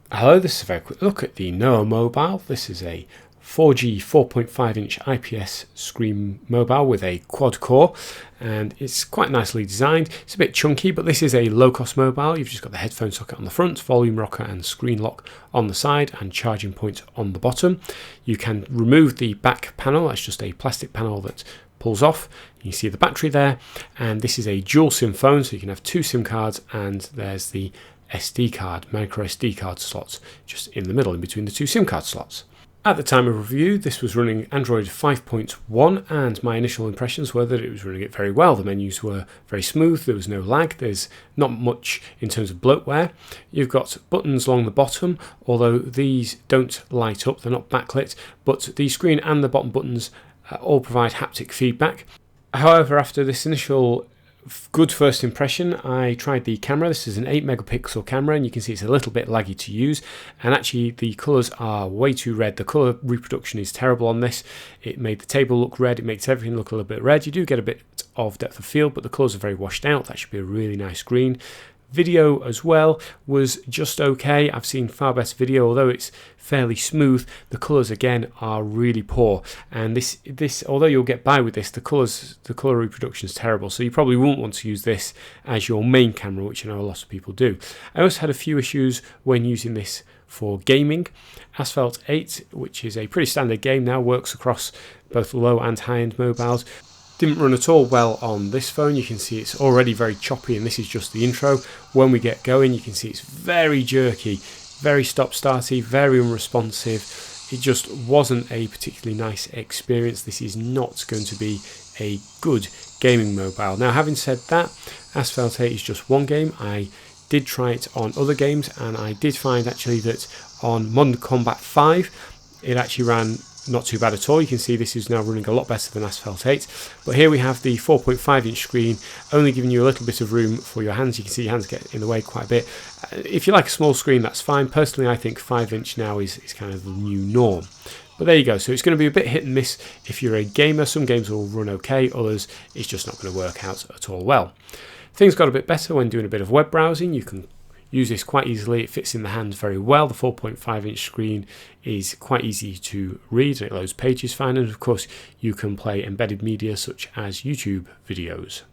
Hello, this is a very quick look at the NOA mobile. This is a 4G 4.5 inch IPS screen mobile with a quad core, and it's quite nicely designed. It's a bit chunky, but this is a low-cost mobile. You've just got the headphone socket on the front, volume rocker and screen lock on the side, and charging point on the bottom. You can remove the back panel. That's just a plastic panel that pulls off. You see the battery there, and this is a dual SIM phone, so you can have two SIM cards, and there's the SD card, micro SD card slots just in the middle in between the two SIM card slots. At the time of review, this was running Android 5.1, and my initial impressions were that it was running it very well. The menus were very smooth, there was no lag, there's not much in terms of bloatware. You've got buttons along the bottom, although these don't light up, they're not backlit, but the screen and the bottom buttons all provide haptic feedback. However, after this initial good first impression, I tried the camera. This is an 8 megapixel camera, and you can see it's a little bit laggy to use, and actually the colours are way too red. The colour reproduction is terrible on this. It made the table look red, it makes everything look a little bit red. You do get a bit of depth of field, but the colours are very washed out. That should be a really nice green. Video as well was just okay. I've seen far better video, although it's fairly smooth. The colours again are really poor, and this although you'll get by with this, the colour reproduction is terrible, so you probably won't want to use this as your main camera, which I know a lot of people do. I also had a few issues when using this for gaming. Asphalt 8, which is a pretty standard game now, works across both low and high-end mobiles. Didn't run at all well on this phone. You can see it's already very choppy, and this is just the intro. When we get going, you can see it's very jerky, very stop-starty, very unresponsive. It just wasn't a particularly nice experience. This is not going to be a good gaming mobile. Now, having said that, Asphalt 8 is just one game. I did try it on other games, and I did find actually that on Modern Combat 5, it actually ran not too bad at all. You can see this is now running a lot better than Asphalt 8. But here we have the 4.5 inch screen, only giving you a little bit of room for your hands. You can see your hands get in the way quite a bit. If you like a small screen, that's fine. Personally, I think 5 inch now is kind of the new norm. But there you go. So it's going to be a bit hit and miss if you're a gamer. Some games will run okay, others it's just not going to work out at all well. Things got a bit better when doing a bit of web browsing. You can use this quite easily. It fits in the hand very well. The 4.5 inch screen is quite easy to read, and it loads pages fine, and of course you can play embedded media such as YouTube videos.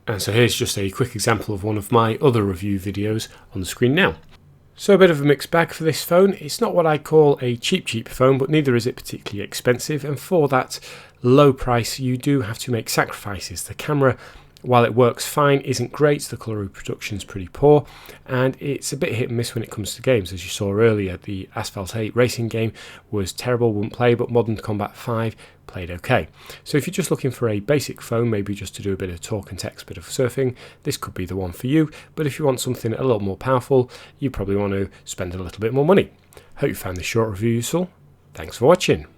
And so here's just a quick example of one of my other review videos on the screen now. So a bit of a mixed bag for this phone. It's not what I call a cheap phone, but neither is it particularly expensive, and for that low price you do have to make sacrifices. The camera, while it works fine, isn't great. The colour reproduction is pretty poor, and it's a bit hit and miss when it comes to games. As you saw earlier, the Asphalt 8 racing game was terrible, wouldn't play, but Modern Combat 5 played okay. So if you're just looking for a basic phone, maybe just to do a bit of talk and text, a bit of surfing, this could be the one for you. But if you want something a little more powerful, you probably want to spend a little bit more money. Hope you found this short review useful. Thanks for watching.